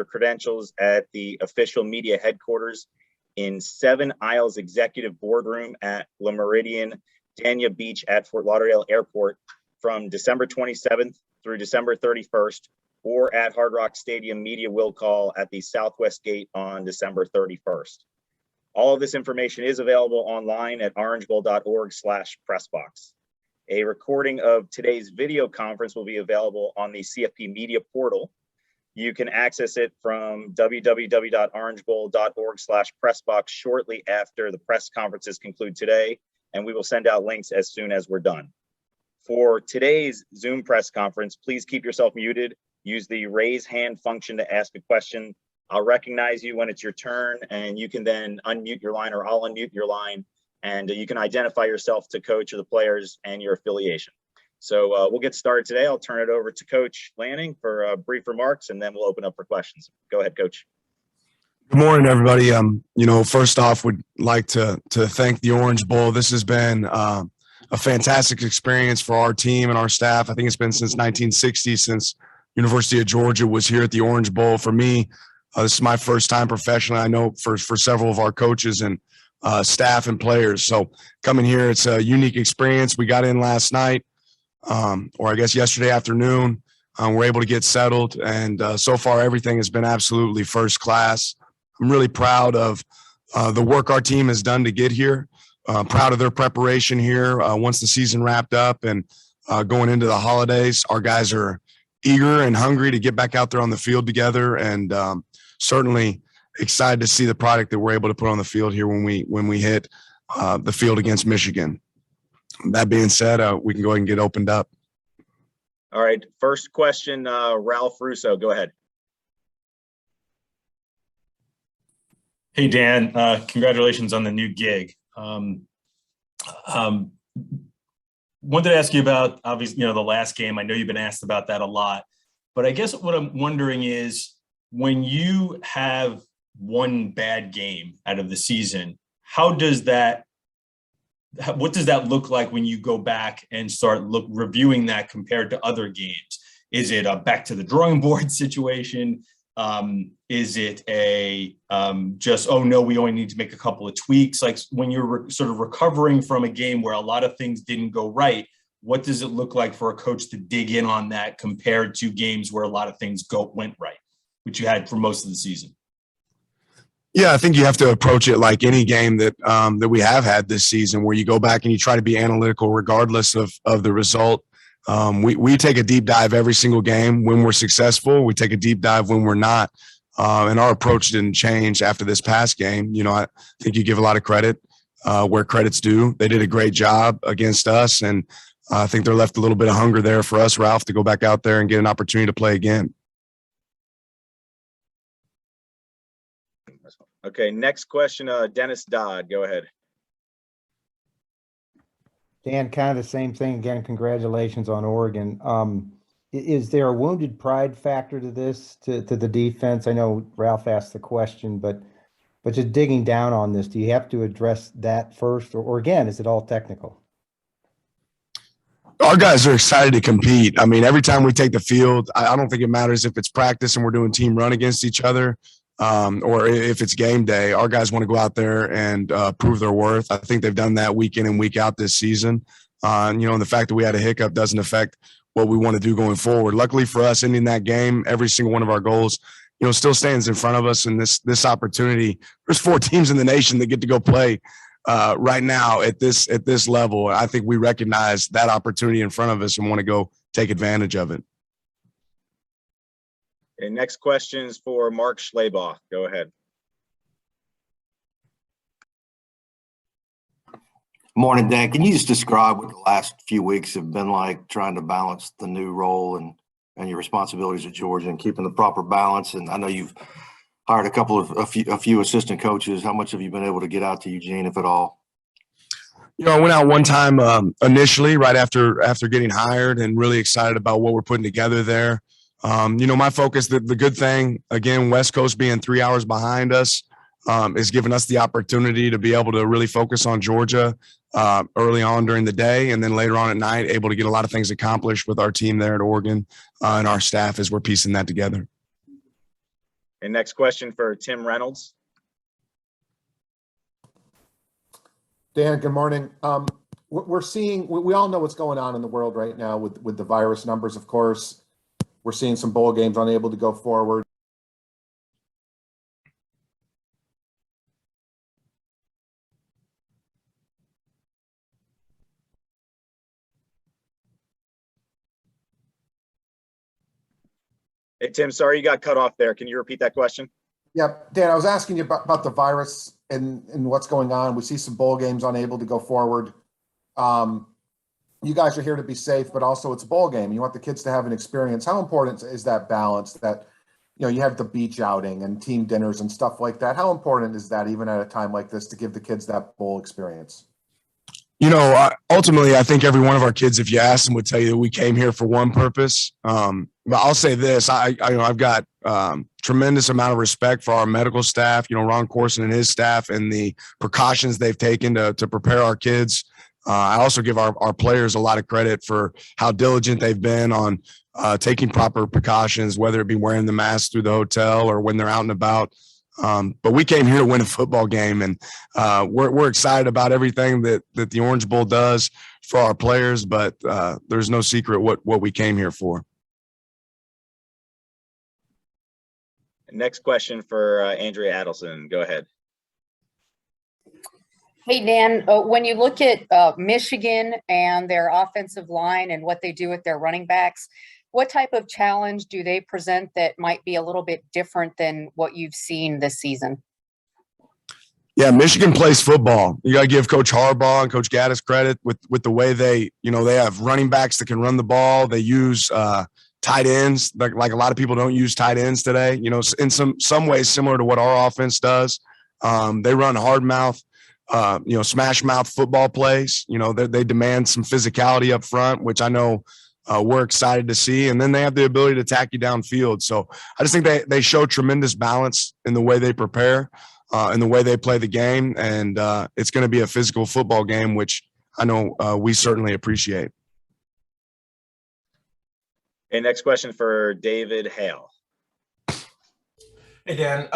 your credentials at the official media headquarters in 7 Isles Executive Boardroom at Le Meridien Dania Beach at Fort Lauderdale Airport from December 27th through December 31st, or at Hard Rock Stadium Media Will Call at the Southwest Gate on December 31st. All of this information is available online at orangebowl.org/pressbox. A recording of today's video conference will be available on the CFP Media portal. You can access it from www.orangebowl.org/pressbox shortly after the press conferences conclude today, and we will send out links as soon as we're done. For today's Zoom press conference, please keep yourself muted. Use the raise hand function to ask a question. I'll recognize you when it's your turn, and you can then unmute your line, or I'll unmute your line, and you can identify yourself to coach or the players and your affiliation. So we'll get started today. I'll turn it over to Coach Lanning for brief remarks, and then we'll open up for questions. Go ahead, Coach. Good morning, everybody. First off, would like to thank the Orange Bowl. This has been a fantastic experience for our team and our staff. I think it's been since 1960, since University of Georgia was here at the Orange Bowl. For me, this is my first time professionally. I know for several of our coaches and staff and players. So coming here, it's a unique experience. We got in last night, or I guess yesterday afternoon. We're able to get settled, and so far everything has been absolutely first class. I'm really proud of the work our team has done to get here. Proud of their preparation here once the season wrapped up and going into the holidays. Our guys are eager and hungry to get back out there on the field together, and certainly excited to see the product that we're able to put on the field here when we hit the field against Michigan. That being said, we can go ahead and get opened up. All right, first question, Ralph Russo, go ahead. Hey, Dan, congratulations on the new gig. Wanted to ask you about, obviously, the last game. I know you've been asked about that a lot, but I guess what I'm wondering is, when you have one bad game out of the season, what does that look like when you go back and start reviewing that compared to other games? Is it a back to the drawing board situation? Is it a just, oh no, we only need to make a couple of tweaks? Like, when you're sort of recovering from a game where a lot of things didn't go right, what does it look like for a coach to dig in on that compared to games where a lot of things went right, which you had for most of the season? Yeah, I think you have to approach it like any game that we have had this season, where you go back and you try to be analytical regardless of the result. We take a deep dive every single game. When we're successful, we take a deep dive when we're not. And our approach didn't change after this past game. I think you give a lot of credit where credit's due. They did a great job against us, and I think they're left a little bit of hunger there for us, Ralph, to go back out there and get an opportunity to play again. Okay, next question, Dennis Dodd, go ahead. Dan, kind of the same thing again. Congratulations on Oregon. Is there a wounded pride factor to this, to the defense? I know Ralph asked the question, but just digging down on this, do you have to address that first, or again, is it all technical? Our guys are excited to compete. I mean, every time we take the field, I don't think it matters if it's practice and we're doing team run against each other, or if it's game day. Our guys want to go out there and prove their worth. I think they've done that week in and week out this season. And the fact that we had a hiccup doesn't affect what we want to do going forward. Luckily for us, ending that game, every single one of our goals, still stands in front of us. And this opportunity, there's 4 teams in the nation that get to go play right now at this level. I think we recognize that opportunity in front of us and want to go take advantage of it. Okay, next question is for Mark Schlabach. Go ahead. Morning, Dan. Can you just describe what the last few weeks have been like, trying to balance the new role and your responsibilities at Georgia and keeping the proper balance? And I know you've hired a few assistant coaches. How much have you been able to get out to Eugene, if at all? I went out one time initially, right after getting hired, and really excited about what we're putting together there. My focus, the good thing, again, West Coast being 3 hours behind us, is giving us the opportunity to be able to really focus on Georgia early on during the day, and then later on at night, able to get a lot of things accomplished with our team there at Oregon and our staff as we're piecing that together. And next question for Tim Reynolds. Dan, good morning. We're seeing, we all know what's going on in the world right now with the virus numbers, of course. We're seeing some bowl games unable to go forward. Hey, Tim, sorry you got cut off there. Can you repeat that question? Yeah, Dan, I was asking you about the virus and what's going on. We see some bowl games unable to go forward. You guys are here to be safe, but also it's a bowl game. You want the kids to have an experience. How important is that balance that, you know, you have the beach outing and team dinners and stuff like that? How important is that even at a time like this to give the kids that bowl experience? You know, ultimately, I think every one of our kids, if you ask them, would tell you that we came here for one purpose. But I'll say this: I've got tremendous amount of respect for our medical staff. You know, Ron Corson and his staff, and the precautions they've taken to prepare our kids. I also give our players a lot of credit for how diligent they've been on taking proper precautions, whether it be wearing the mask through the hotel or when they're out and about. But we came here to win a football game, and we're excited about everything that the Orange Bowl does for our players. But there's no secret what we came here for. Next question for Andrea Adelson. Go ahead. Hey, Dan, when you look at Michigan and their offensive line and what they do with their running backs, what type of challenge do they present that might be a little bit different than what you've seen this season? Yeah, Michigan plays football. You got to give Coach Harbaugh and Coach Gaddis credit with the way they have running backs that can run the ball. They use tight ends like a lot of people don't use tight ends today. You know, in some ways similar to what our offense does. They run hard mouth, smash mouth football plays. You know, they demand some physicality up front, which I know we're excited to see. And then they have the ability to attack you downfield. So I just think they show tremendous balance in the way they prepare and the way they play the game. And it's going to be a physical football game, which I know we certainly appreciate. Okay, next question for David Hale. Hey, Dan.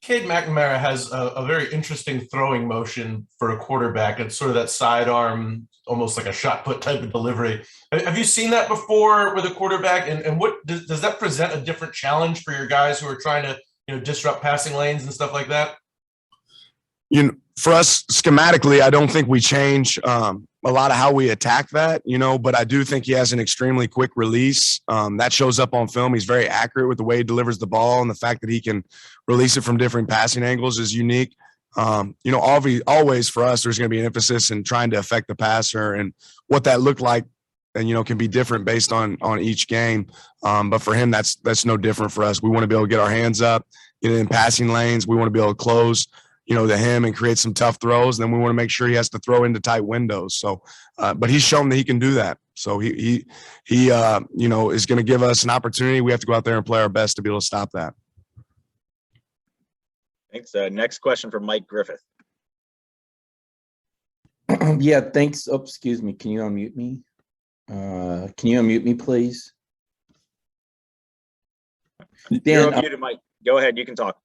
Cade McNamara has a very interesting throwing motion for a quarterback. It's sort of that sidearm, almost like a shot put type of delivery. Have you seen that before with a quarterback? And what does that present a different challenge for your guys who are trying to disrupt passing lanes and stuff like that? You know, for us schematically, I don't think we change a lot of how we attack that, but I do think he has an extremely quick release. That shows up on film. He's very accurate with the way he delivers the ball, and the fact that he can release it from different passing angles is unique. Always for us, there's going to be an emphasis in trying to affect the passer, and what that looked like, and can be different based on each game. But for him, that's no different for us. We want to be able to get our hands up, get in passing lanes. We want to be able to close to him and create some tough throws. And then we want to make sure he has to throw into tight windows. So, but he's shown that he can do that. So he is going to give us an opportunity. We have to go out there and play our best to be able to stop that. Thanks. Next question for Mike Griffith. Yeah, thanks. Oh, excuse me. Can you unmute me? Please? Dan, You're unmuted, Mike. Go ahead. You can talk.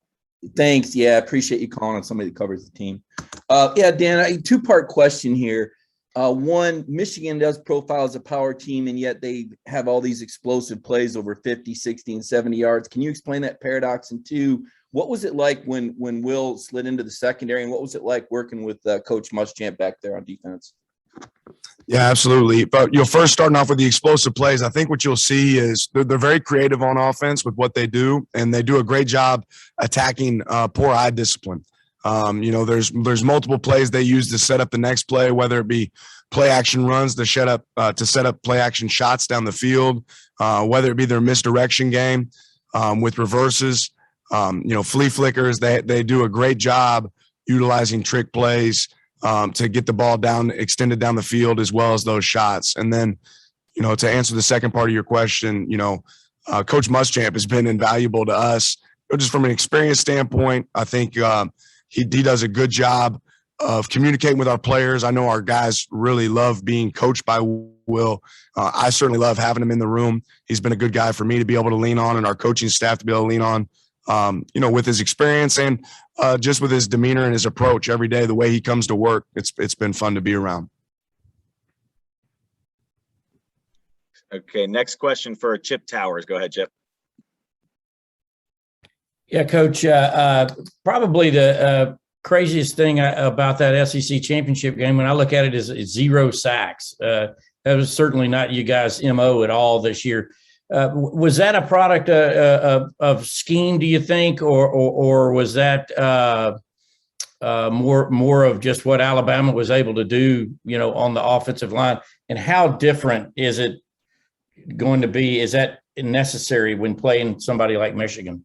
Thanks. Yeah, I appreciate you calling on somebody that covers the team. Yeah, Dan, a two-part question here. One, Michigan does profile as a power team, and yet they have all these explosive plays over 50, 60, and 70 yards. Can you explain that paradox? And two, what was it like when Will slid into the secondary, and what was it like working with Coach Muschamp back there on defense? Yeah, absolutely. But first starting off with the explosive plays, I think what you'll see is they're very creative on offense with what they do, and they do a great job attacking poor eye discipline. There's multiple plays they use to set up the next play, whether it be play action runs to set up play action shots down the field, whether it be their misdirection game with reverses, flea flickers. They do a great job utilizing trick plays to get the ball extended down the field, as well as those shots. And then, to answer the second part of your question, Coach Muschamp has been invaluable to us, just from an experience standpoint. I think he does a good job of communicating with our players. I know our guys really love being coached by will. I certainly love having him in the room. He's been a good guy for me to be able to lean on, and our coaching staff to be able to lean on, with his experience and just with his demeanor and his approach every day, the way he comes to work. It's been fun to be around. Okay, next question for Chip Towers. Go ahead, Chip. Yeah, Coach, probably the craziest thing about that SEC championship game, when I look at it, is 0 sacks. That was certainly not you guys' MO at all this year. Was that a product of scheme, do you think, or was that more of just what Alabama was able to do, on the offensive line? And how different is it going to be? Is that necessary when playing somebody like Michigan?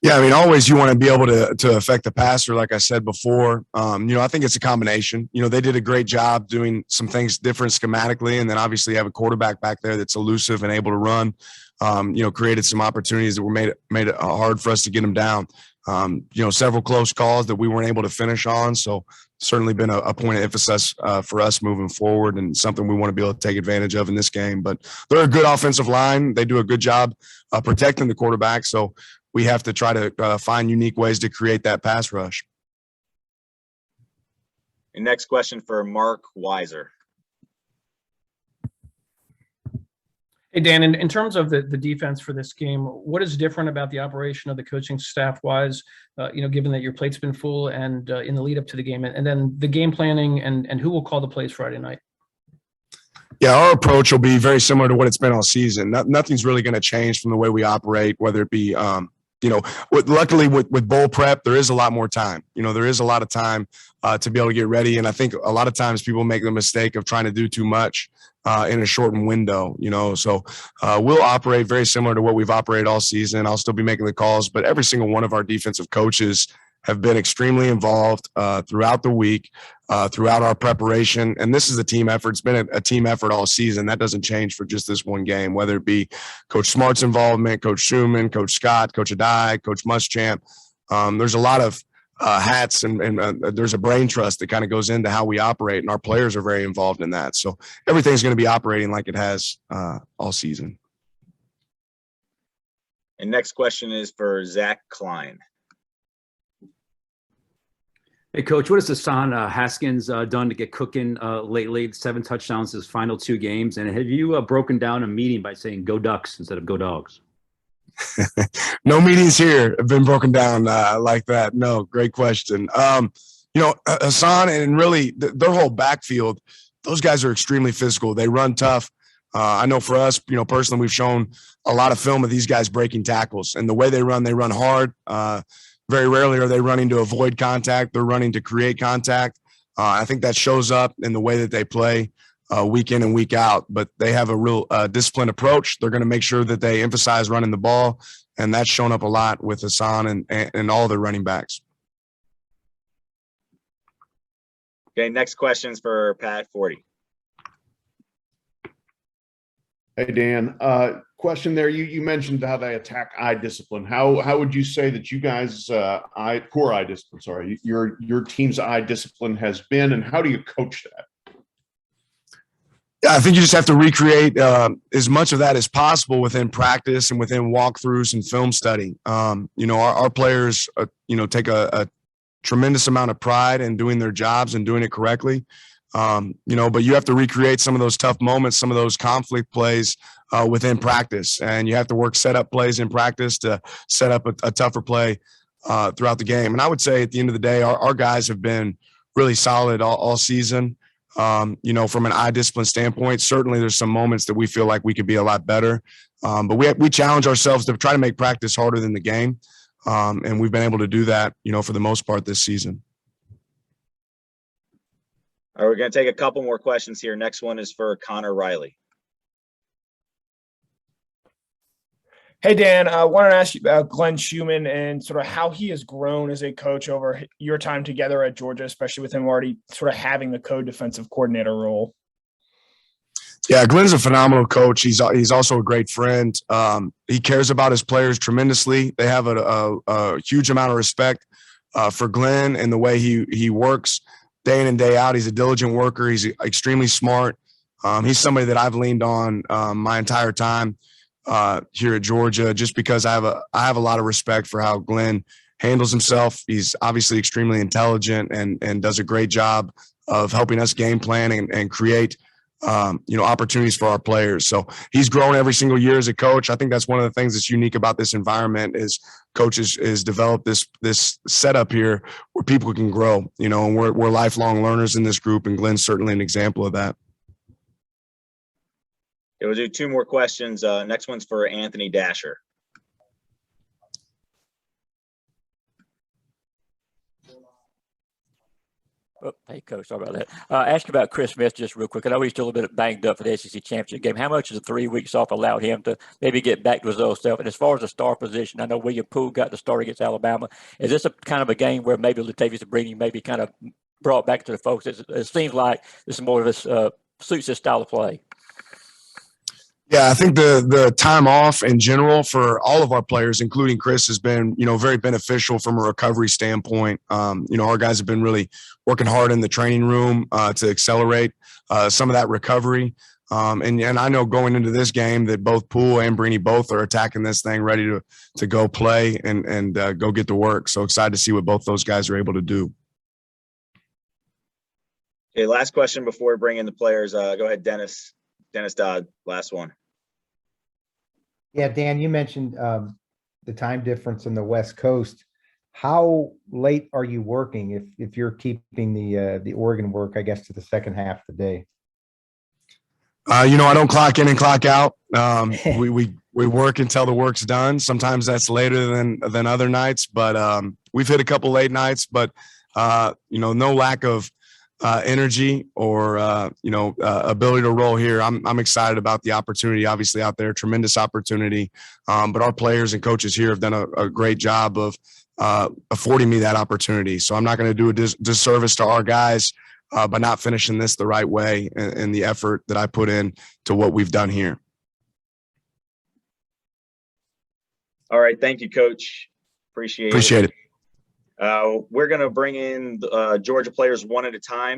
Yeah, I mean, always you want to be able to affect the passer, like I said before. I think it's a combination. They did a great job doing some things different schematically, and then obviously have a quarterback back there that's elusive and able to run. Created some opportunities that were made it hard for us to get them down. Several close calls that we weren't able to finish on. So certainly been a point of emphasis for us moving forward, and something we want to be able to take advantage of in this game. But they're a good offensive line. They do a good job protecting the quarterback. So we have to try to find unique ways to create that pass rush. And next question for Mark Weiser. Hey, Dan, in terms of the defense for this game, what is different about the operation of the coaching staff wise, given that your plate's been full and in the lead up to the game, and then the game planning and who will call the plays Friday night? Yeah, our approach will be very similar to what it's been all season. Nothing's really going to change from the way we operate, whether it be, luckily with bowl prep, there is a lot more time. There is a lot of time to be able to get ready. And I think a lot of times people make the mistake of trying to do too much in a shortened window, So we'll operate very similar to what we've operated all season. I'll still be making the calls, but every single one of our defensive coaches have been extremely involved throughout the week, throughout our preparation. And this is a team effort. It's been a team effort all season. That doesn't change for just this one game, whether it be Coach Smart's involvement, Coach Schumann, Coach Scott, Coach Adai, Coach Muschamp. There's a lot of hats and there's a brain trust that kind of goes into how we operate, and our players are very involved in that. So everything's going to be operating like it has all season. And next question is for Zach Klein. Hey, Coach, what has Hassan Haskins done to get cooking lately? 7 touchdowns his final 2 games. And have you broken down a meeting by saying go Ducks instead of go Dogs? No meetings here have been broken down like that. No, great question. Hassan and really their whole backfield, those guys are extremely physical. They run tough. I know for us, personally, we've shown a lot of film of these guys breaking tackles, and the way they run hard. Very rarely are they running to avoid contact. They're running to create contact. I think that shows up in the way that they play week in and week out. But they have a real disciplined approach. They're going to make sure that they emphasize running the ball, and that's shown up a lot with Hassan and all the running backs. Okay, next question's for Pat Forty. Hey, Dan. Question there. You mentioned how they attack eye discipline. How would you say that you guys core eye discipline? Sorry, your team's eye discipline has been, and how do you coach that? Yeah, I think you just have to recreate as much of that as possible within practice and within walkthroughs and film study. Our players, take a tremendous amount of pride in doing their jobs and doing it correctly. But you have to recreate some of those tough moments, some of those conflict plays within practice, and you have to work setup plays in practice to set up a tougher play throughout the game. And I would say at the end of the day, our guys have been really solid all season. From an eye discipline standpoint, certainly there's some moments that we feel like we could be a lot better. But we challenge ourselves to try to make practice harder than the game. And we've been able to do that, for the most part this season. All right, we're going to take a couple more questions here. Next one is for Connor Riley. Hey, Dan, I wanted to ask you about Glenn Schumann and sort of how he has grown as a coach over your time together at Georgia, especially with him already sort of having the co-defensive coordinator role. Yeah, Glenn's a phenomenal coach. He's also a great friend. He cares about his players tremendously. They have a huge amount of respect for Glenn and the way he works day in and day out. He's a diligent worker. He's extremely smart. He's somebody that I've leaned on my entire time here at Georgia, just because I have a lot of respect for how Glenn handles himself. He's obviously extremely intelligent and does a great job of helping us game plan and create opportunities for our players. So he's grown every single year as a coach. I think that's one of the things that's unique about this environment is coaches is developed this setup here where people can grow, and we're lifelong learners in this group, and Glenn's certainly an example of that. Okay, we'll do 2 more questions. Next one's for Anthony Dasher. Oh, hey, Coach, sorry about that. Ask about Chris Smith just real quick. I know he's still a bit banged up for the SEC championship game. How much has the 3 weeks off allowed him to maybe get back to his old self? And as far as the star position, I know William Poole got the start against Alabama. Is this a kind of a game where maybe Latavius Brini maybe kind of brought back to the folks? It seems like this is more of his suits his style of play. Yeah, I think the time off in general for all of our players, including Chris, has been, very beneficial from a recovery standpoint. Our guys have been really working hard in the training room to accelerate some of that recovery. And I know going into this game that both Poole and Brini both are attacking this thing, ready to go play and go get to work. So excited to see what both those guys are able to do. Okay, last question before we bring in the players. Go ahead, Dennis Dodd, last one. Yeah, Dan, you mentioned the time difference in the West Coast. How late are you working if you're keeping the Oregon work, I guess, to the second half of the day? I don't clock in and clock out. We work until the work's done. Sometimes that's later than other nights, but we've hit a couple late nights, but no lack of energy or ability to roll here. I'm excited about the opportunity, obviously out there, tremendous opportunity. But our players and coaches here have done a great job of affording me that opportunity. So I'm not going to do a disservice to our guys by not finishing this the right way and the effort that I put in to what we've done here. All right, thank you, Coach. Appreciate it. We're going to bring in Georgia players one at a time.